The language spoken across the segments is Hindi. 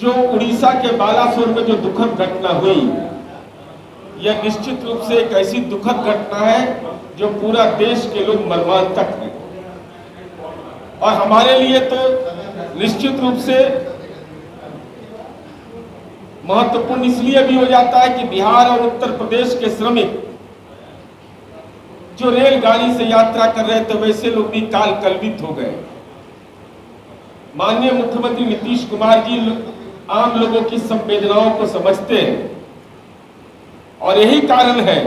जो उड़ीसा के बालासोर में जो दुखद घटना हुई, यह निश्चित रूप से एक ऐसी दुखद घटना है जो पूरा देश के लोग मर्मांतक है। और हमारे लिए तो निश्चित रूप से महत्वपूर्ण इसलिए भी हो जाता है कि बिहार और उत्तर प्रदेश के श्रमिक जो रेलगाड़ी से यात्रा कर रहे थे, वैसे लोग भी काल कल्पित हो गए। माननीय मुख्यमंत्री नीतीश कुमार जी आम लोगों की संवेदनाओं को समझते हैं और यही कारण है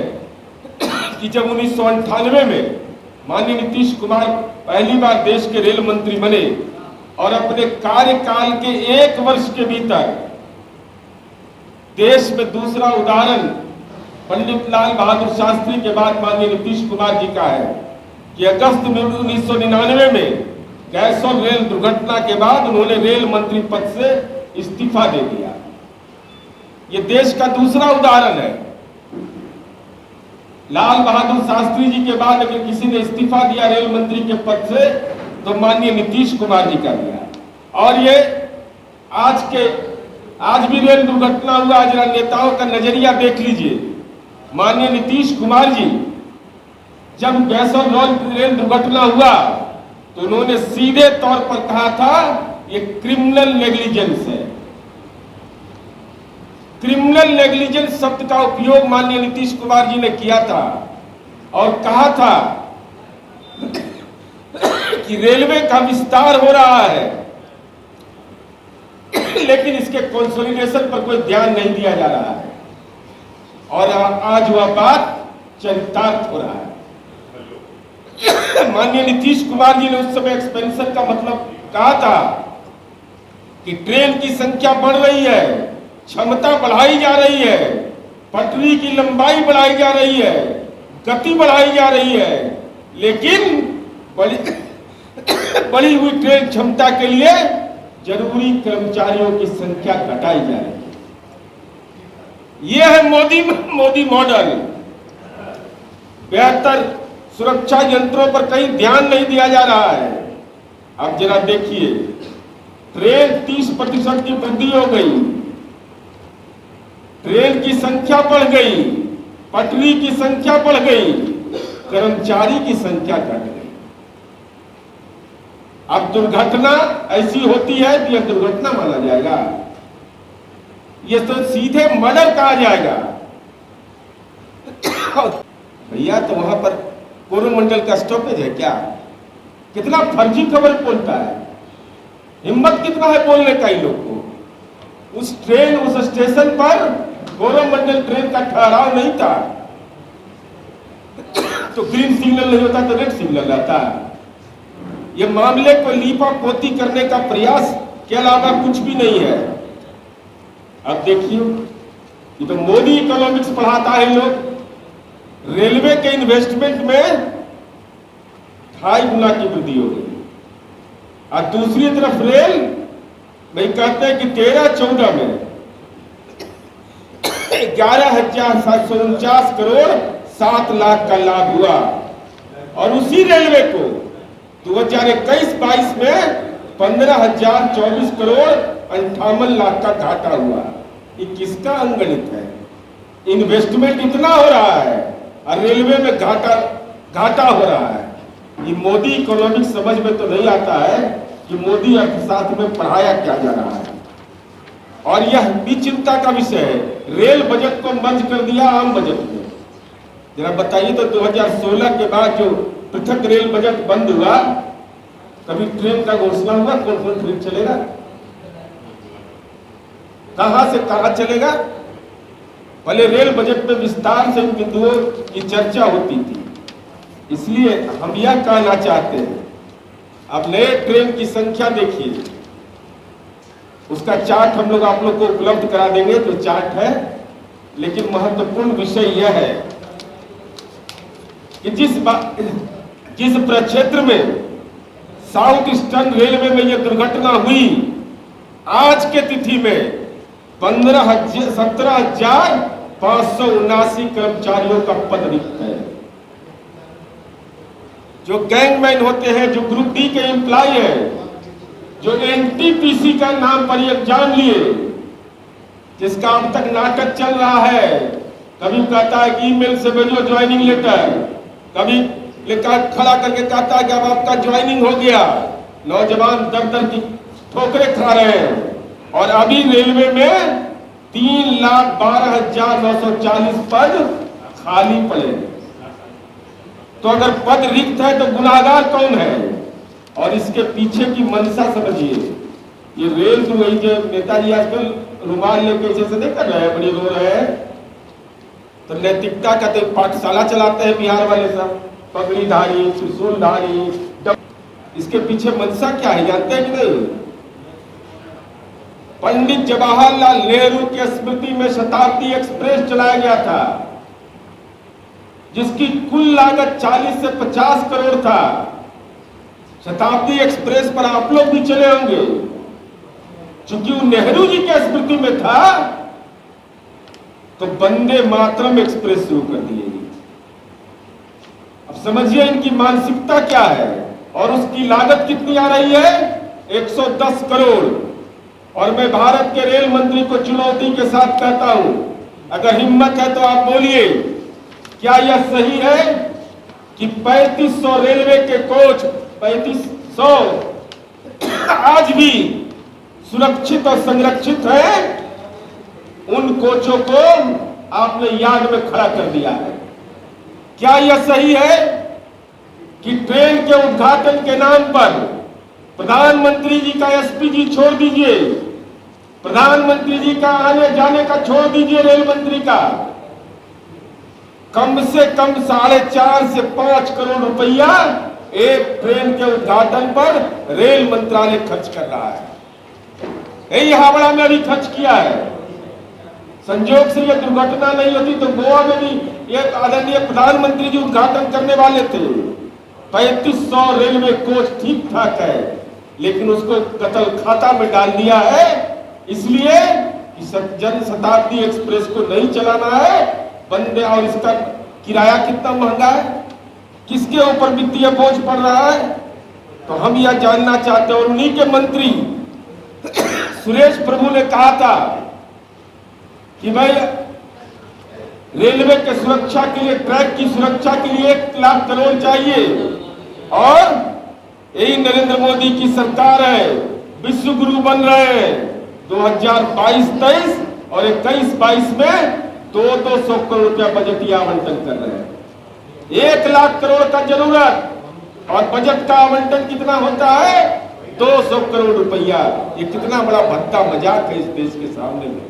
कि जब 1998 में माननीय नीतीश कुमार पहली बार देश के रेल मंत्री बने और अपने कार्यकाल के 1 वर्ष के भीतर देश में दूसरा उदाहरण पंडित लाल बहादुर शास्त्री के बाद माननीय नीतीश कुमार जी का है कि अगस्त में 1999 में गैसोल रेल दुर्घटना के बाद उन्होंने रेल मंत्री पद से इस्तीफा दे दिया। ये देश का दूसरा उदाहरण है। लाल बहादुर शास्त्री जी के बाद अगर किसी ने इस्तीफा दिया रेल मंत्री के पद से तो माननीय नीतीश कुमार जी का दिया। और ये आज भी रेल दुर्घटना हुआ, आज नेताओं का नजरिया देख लीजिए। माननीय नीतीश कुमार जी जब गैसोल रेल दुर्घटना हुआ तो उन्होंने सीधे तौर पर कहा था ये क्रिमिनल नेग्लिजेंस है। क्रिमिनल नेग्लिजेंस शब्द का उपयोग माननीय नीतीश कुमार जी ने किया था और कहा था कि रेलवे का विस्तार हो रहा है लेकिन इसके कंसोलिडेशन पर कोई ध्यान नहीं दिया जा रहा है। और आज वह बात चरितार्थ हो रहा है। माननीय नीतीश कुमार जी ने उस समय एक्सपेंशन का मतलब कहा था कि ट्रेन की संख्या बढ़ रही है, क्षमता बढ़ाई जा रही है, पटरी की लंबाई बढ़ाई जा रही है, गति बढ़ाई जा रही है, लेकिन बढ़ी हुई ट्रेन क्षमता के लिए जरूरी कर्मचारियों की संख्या घटाई जा रही है। यह है मोदी मॉडल। बेहतर सुरक्षा यंत्रों पर कहीं ध्यान नहीं दिया जा रहा है। अब जरा देखिए, ट्रेन 30% की वृद्धि हो गई, ट्रेन की संख्या बढ़ गई, पटरी की संख्या बढ़ गई, कर्मचारी की संख्या घट गई। अब दुर्घटना ऐसी होती है कि यह दुर्घटना माना जाएगा, यह तो सीधे मर्डर कहा जाएगा। भैया तो वहां पर कोरोमंडल का स्टॉपेज है क्या? कितना फर्जी खबर बोलता है, हिम्मत कितना है बोलने का इन लोग को। उस स्टेशन पर कोरोमंडल ट्रेन का ठहराव नहीं था तो ग्रीन सिग्नल नहीं होता तो रेड सिग्नल रहता। ये मामले को लीपापोती करने का प्रयास के अलावा कुछ भी नहीं है। अब देखिए, ये तो मोदी इकोनॉमिक्स पढ़ाता है लोग। रेलवे के इन्वेस्टमेंट में 2.5 गुना की वृद्धि हो गई और दूसरी तरफ रेल भाई कहते हैं कि 13-14 में 11,749 करोड़ 7 लाख का लाभ हुआ और उसी रेलवे को 2021-22 में 15,024 करोड़ 58 लाख का घाटा हुआ। ये किसका अंगणित है? इन्वेस्टमेंट इतना हो रहा है और रेलवे में घाटा हो रहा है। ये मोदी इकोनॉमिक्स समझ में तो नहीं आता है कि मोदी अर्थशास्त्र में पढ़ाया क्या जा रहा है। और यह भी चिंता का विषय है, रेल बजट को मर्ज कर दिया आम बजट में। जरा बताइए तो 2016 के बाद जो पृथक रेल बजट बंद हुआ, कभी ट्रेन का घोषणा हुआ कौन कौन ट्रेन चलेगा, कहां से कहां चलेगा? पहले रेल बजट में विस्तार से बिंदुओं की चर्चा होती थी। इसलिए हम यह कहना चाहते हैं, अब नए ट्रेन की संख्या देखिए, उसका चार्ट हम लोग आप लोग को उपलब्ध करा देंगे जो चार्ट है। लेकिन महत्वपूर्ण विषय यह है कि जिस प्रक्षेत्र में साउथ ईस्टर्न रेलवे में यह दुर्घटना हुई, आज के तिथि में 17,579 कर्मचारियों का पद रिक्त है। जो गैंगमैन होते हैं, जो ग्रुप डी के एम्प्लॉय है, जो एनटीपीसी का नाम पर एग्जाम लिए, जिसका अब तक नाटक चल रहा है, कभी कहता है कि ईमेल से भेजो ज्वाइनिंग लेटर, कभी लिखा खड़ा करके कहता है कि अब आपका ज्वाइनिंग हो गया। नौजवान दर दर की ठोकरें खा रहे हैं। और अभी रेलवे में 3,12,940 पद खाली पड़े। तो अगर पद रिक्त है तो गुनाहगार कौन है? और इसके पीछे की मंशा समझिए। ये रेल तो वही जो नेताजी आजकल रुमाल लेके ऐसे नहीं कर रहे हैं, बड़ी रो रहे हैं, तो नैतिकता का तो पाठशाला चलाते हैं बिहार वाले सब, पगड़ीधारी, त्रिशूलधारी। इसके पीछे मंशा क्या है जानते हैं कि नहीं? पंडित जवाहरलाल नेहरू की स्मृति में शताब्दी एक्सप्रेस चलाया गया था, जिसकी कुल लागत 40 से 50 करोड़ था। शताब्दी एक्सप्रेस पर आप लोग भी चले होंगे। चूंकि वो नेहरू जी की स्मृति में था, तो वंदे मातरम एक्सप्रेस शुरू कर दिए। अब समझिए इनकी मानसिकता क्या है। और उसकी लागत कितनी आ रही है? 110 करोड़। और मैं भारत के रेल मंत्री को चुनौती के साथ कहता हूं, अगर हिम्मत है तो आप बोलिए, क्या यह सही है कि 3500 रेलवे के कोच, 3500 आज भी सुरक्षित और संरक्षित है? उन कोचों को आपने यार्ड में खड़ा कर दिया है। क्या यह सही है कि ट्रेन के उद्घाटन के नाम पर प्रधानमंत्री जी का एसपीजी छोड़ दीजिए, प्रधानमंत्री जी का आने जाने का छोड़ दीजिए, रेल मंत्री का कम से कम 4.5 से 5 करोड़ रुपया एक ट्रेन के उद्घाटन पर रेल मंत्रालय खर्च कर रहा है? यही हावड़ा में अभी खर्च किया है। संजोग से यह दुर्घटना नहीं होती तो गोवा में भी एक आदरणीय प्रधानमंत्री जी उद्घाटन करने वाले थे। 3500 रेलवे कोच ठीक ठाक है, लेकिन उसको कतल खाता में डाल दिया है, इसलिए कि जन शताब्दी एक्सप्रेस को नहीं चलाना है बंदे। और इसका किराया कितना महंगा है, किसके ऊपर वित्तीय बोझ पड़ रहा है? तो हम यह जानना चाहते हैं। और उन्हीं के मंत्री सुरेश प्रभु ने कहा था कि भाई रेलवे के सुरक्षा के लिए, ट्रैक की सुरक्षा के लिए 1 लाख करोड़ चाहिए। और यही नरेंद्र मोदी की सरकार है, विश्व गुरु बन रहे हैं। 2022-23 और 21-22 में 200 करोड़ रुपया बजट आवंटन कर रहे हैं। 1 लाख करोड़ का जरूरत, और बजट का आवंटन कितना होता है? 200 करोड़ रुपया। ये कितना बड़ा भद्दा मजाक है इस देश के सामने में।